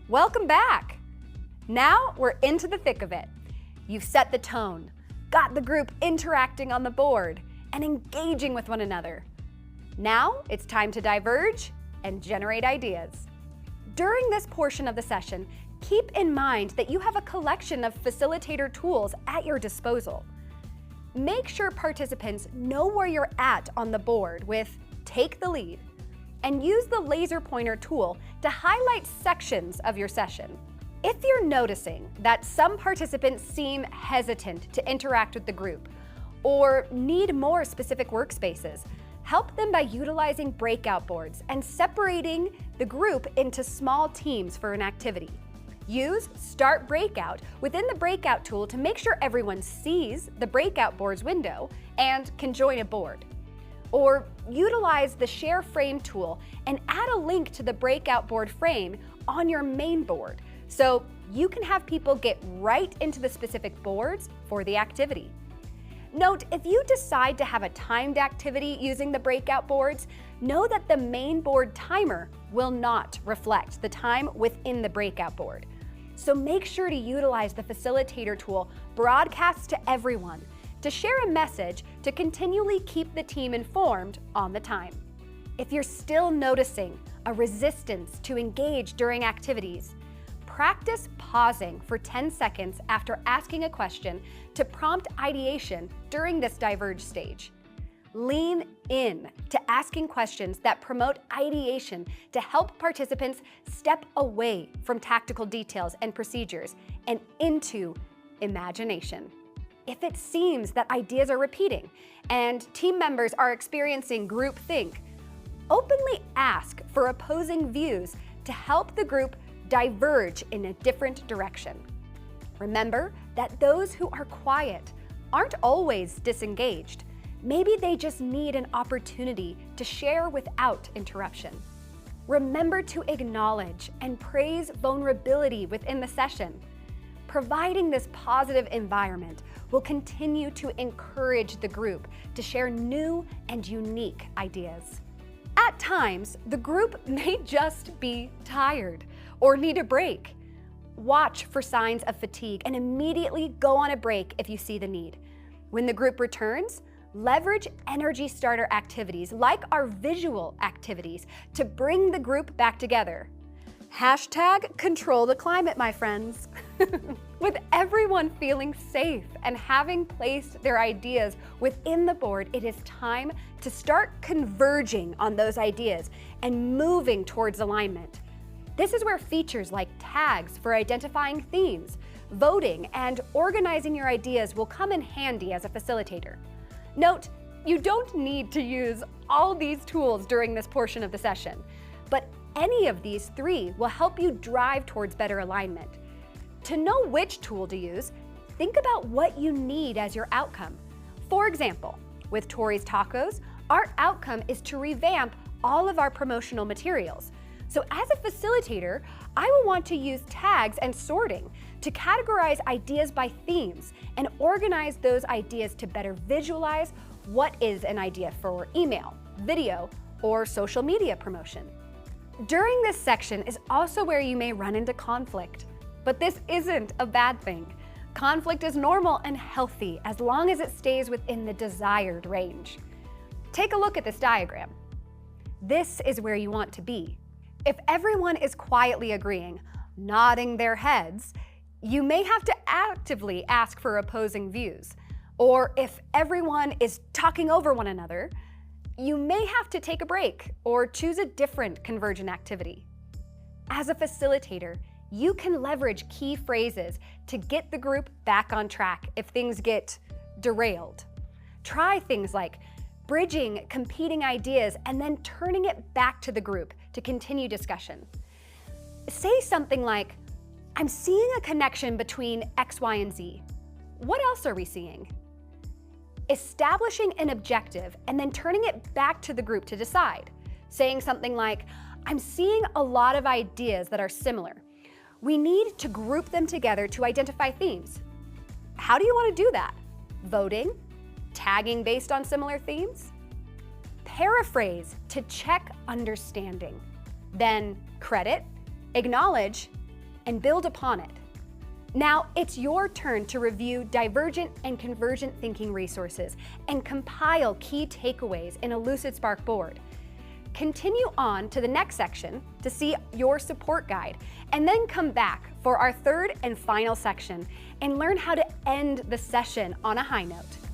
Welcome back! Now we're into the thick of it. You've set the tone, got the group interacting on the board, and engaging with one another. Now it's time to diverge and generate ideas. During this portion of the session, keep in mind that you have a collection of facilitator tools at your disposal. Make sure participants know where you're at on the board with Take the Lead, and use the laser pointer tool to highlight sections of your session. If you're noticing that some participants seem hesitant to interact with the group or need more specific workspaces, help them by utilizing breakout boards and separating the group into small teams for an activity. Use Start Breakout within the Breakout tool to make sure everyone sees the breakout board's window and can join a board. Or utilize the Share Frame tool and add a link to the breakout board frame on your main board so you can have people get right into the specific boards for the activity. Note, if you decide to have a timed activity using the breakout boards, know that the main board timer will not reflect the time within the breakout board. So make sure to utilize the Facilitator tool Broadcast to Everyone to share a message to continually keep the team informed on the time. If you're still noticing a resistance to engage during activities, practice pausing for 10 seconds after asking a question to prompt ideation during this Diverge stage. Lean in to asking questions that promote ideation to help participants step away from tactical details and procedures and into imagination. If it seems that ideas are repeating and team members are experiencing groupthink, openly ask for opposing views to help the group diverge in a different direction. Remember that those who are quiet aren't always disengaged. Maybe they just need an opportunity to share without interruption. Remember to acknowledge and praise vulnerability within the session. Providing this positive environment will continue to encourage the group to share new and unique ideas. At times, the group may just be tired or need a break. Watch for signs of fatigue and immediately go on a break if you see the need. When the group returns, leverage energy starter activities like our visual activities to bring the group back together. #control the climate, my friends. With everyone feeling safe and having placed their ideas within the board, it is time to start converging on those ideas and moving towards alignment. This is where features like tags for identifying themes, voting, and organizing your ideas will come in handy as a facilitator. Note, you don't need to use all these tools during this portion of the session, but any of these three will help you drive towards better alignment. To know which tool to use, think about what you need as your outcome. For example, with Tori's Tacos, our outcome is to revamp all of our promotional materials. So as a facilitator, I will want to use tags and sorting to categorize ideas by themes and organize those ideas to better visualize what is an idea for email, video, or social media promotion. During this section is also where you may run into conflict, but this isn't a bad thing. Conflict is normal and healthy as long as it stays within the desired range. Take a look at this diagram. This is where you want to be. If everyone is quietly agreeing, nodding their heads, you may have to actively ask for opposing views. Or if everyone is talking over one another, you may have to take a break or choose a different convergent activity. As a facilitator, you can leverage key phrases to get the group back on track if things get derailed. Try things like bridging competing ideas and then turning it back to the group to continue discussion. Say something like, I'm seeing a connection between X, Y, and Z. What else are we seeing? Establishing an objective and then turning it back to the group to decide. Saying something like, I'm seeing a lot of ideas that are similar. We need to group them together to identify themes. How do you want to do that? Voting? Tagging based on similar themes? Paraphrase to check understanding. Then credit, acknowledge, and build upon it. Now, it's your turn to review divergent and convergent thinking resources and compile key takeaways in a Lucidspark board. Continue on to the next section to see your support guide, and then come back for our third and final section and learn how to end the session on a high note.